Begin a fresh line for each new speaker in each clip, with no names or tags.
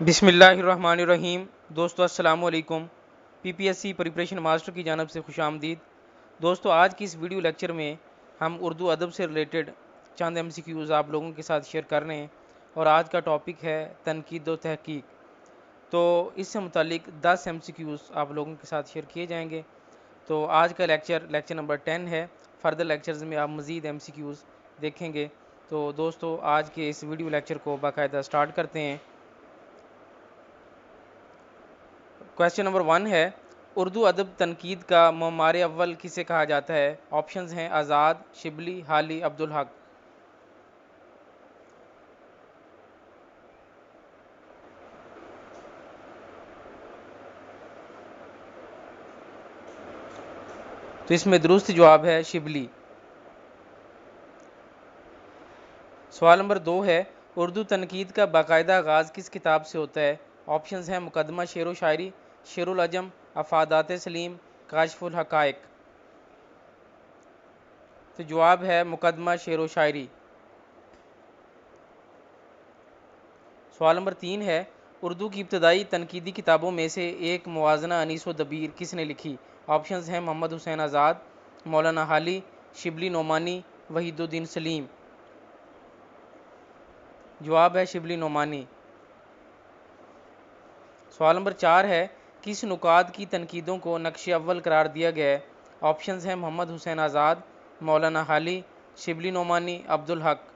बिस्मिल्लाहिर्रहमानिर्रहीम। दोस्तों अस्सलाम वालेकुम। पीपीएससी प्रिपरेशन मास्टर की जानब से खुश आमदीद। दोस्तों आज की इस वीडियो लेक्चर में हम उर्दू अदब से रिलेटेड चंद एमसीक्यूज़ आप लोगों के साथ शेयर कर रहे हैं और आज का टॉपिक है तनकीद व तहकीक। तो इससे मुतालिक 10 एमसीक्यूज़ आप लोगों के साथ शेयर किए जाएंगे। तो आज का लेक्चर नंबर 10 है। फर्दर लेक्चर्स में आप मज़ीद एमसीक्यूज़ देखेंगे। तो दोस्तों आज के इस वीडियो लेक्चर को बाकायदा स्टार्ट करते हैं। क्वेश्चन नंबर 1 है, उर्दू अदब तनकीद का ममार अव्वल किसे कहा जाता है? ऑप्शंस हैं आज़ाद, शिबली, हाली, अब्दुल हक। तो इसमें दुरुस्त जवाब है शिबली। सवाल नंबर 2 है, उर्दू तनकीद का बाकायदा आगाज़ किस किताब से होता है? ऑप्शंस हैं मुकदमा शेर व शायरी, शेरुल अजम, अफादात सलीम, काशफुल हकायक। तो जवाब है मुकदमा शेर व शायरी। सवाल नंबर 3 है, उर्दू की इब्तदाई तनकीदी किताबों में से एक मुवाज़ना अनीस व दबीर किसने लिखी? ऑप्शंस हैं मोहम्मद हुसैन आज़ाद, मौलाना हाली, शिबली नोमानी, वहीदुद्दीन सलीम। जवाब है शिबली नोमानी। सवाल नंबर 4 है, किस नुकात की तनकीदों को नक्श अव्वल करार दिया गया है? ऑप्शंस हैं मोहम्मद हुसैन आज़ाद, मौलाना हाली, शिबली नोमानी, अब्दुल हक।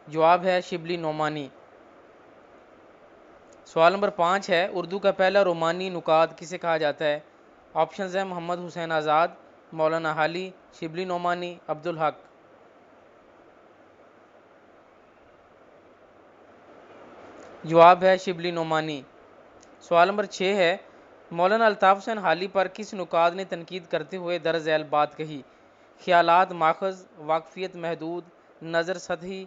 जवाब है शिबली नोमानी। सवाल नंबर 5 है, उर्दू का पहला रोमानी नुकात किसे कहा जाता है? ऑप्शंस हैं मोहम्मद हुसैन आज़ाद, मौलाना हाली, शिबली नोमानी, अब्दुल हक। जवाब है शिबली नोमानी। सवाल नंबर 6 है, मौलाना अल्ताफ़ हुसैन हाली पर किस नुकात ने तनकीद करते हुए दर्ज झैल बात कही? ख्यालात माखज़, वाकफियत महदूद, नज़र सतही,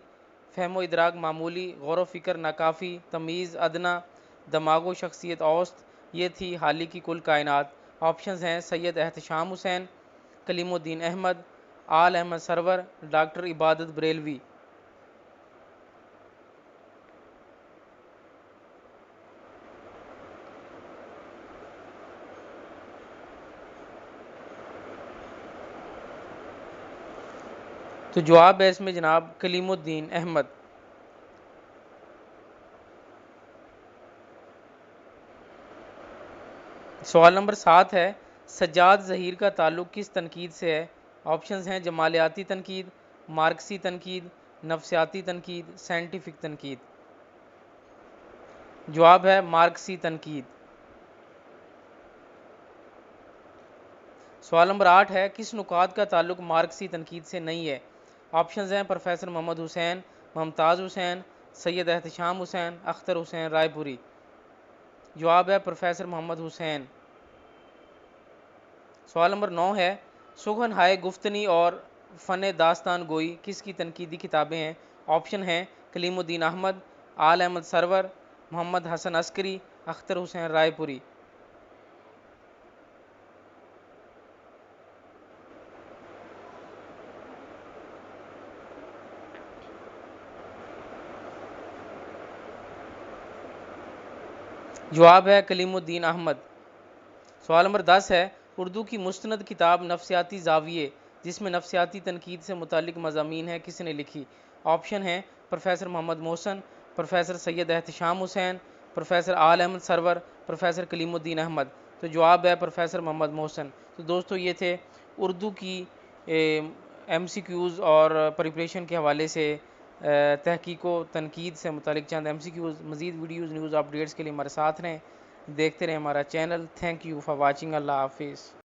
फ़हम इदराक मामूली, गौर फ़िक्र नाकाफ़ी, तमीज़ अदना, दमागो शख्सियत औस्त, ये थी हाली की कुल कायनात। ऑप्शंस हैं सैयद एहतशाम हुसैन, कलीमुद्दीन अहमद, आल अहमद सरवर, डॉक्टर इबादत बरेलवी। तो जवाब है इसमें जनाब कलीमुद्दीन अहमद। सवाल नंबर 7 है, सज्जाद ज़हीर का ताल्लुक़ किस तनकीद से है? ऑप्शंस हैं जमालियाती तनकीद, मार्क्सी तनकीद, नफ्सियाती तनकीद, साइंटिफिक तनकीद। जवाब है मार्क्सी तनकीद। सवाल नंबर 8 है, किस नुकात का ताल्लुक़ मार्क्सी तनकीद से नहीं है? ऑप्शंस हैं प्रोफेसर मोहम्मद हुसैन, मुमताज़ हुसैन, सैयद एहतशाम हुसैन, अख्तर हुसैन रायपुरी। जवाब है प्रोफेसर मोहम्मद हुसैन। सवाल नंबर 9 है, सुखन हाय गुफ्तनी और फ़न दास्तान गोई किसकी तनकीदी किताबें हैं? ऑप्शन हैं कलीमुद्दीन अहमद, आल अहमद सरवर, मोहम्मद हसन अस्करी, अख्तर हुसैन रायपुरी। जवाब है कलीमुद्दीन अहमद। सवाल नंबर 10 है, उर्दू की मुस्तनद किताब नफ्सियाती ज़ाविये जिसमें नफ्सियाती तनकीद से मुतालिक मज़ामीन है किसने लिखी? ऑप्शन हैं professor Mohammad Mohsin, professor Syed Ehtesham Hussain, professor Aal Ahmad Suroor, professor Kaleemuddin Ahmad. तो जवाब है प्रोफेसर मोहम्मद मोहसन। तो दोस्तों ये थे उर्दू की एमसीक्यूज़ और प्रिपरेशन के हवाले से तहकीक व तनकीद से मुतालिक चंद एमसीक्यूज़। मज़ीद वीडियोज़ न्यूज़ अपडेट्स के लिए हमारे साथ रहें, देखते रहें हमारा channel. Thank you for watching. Allah हाफिज़।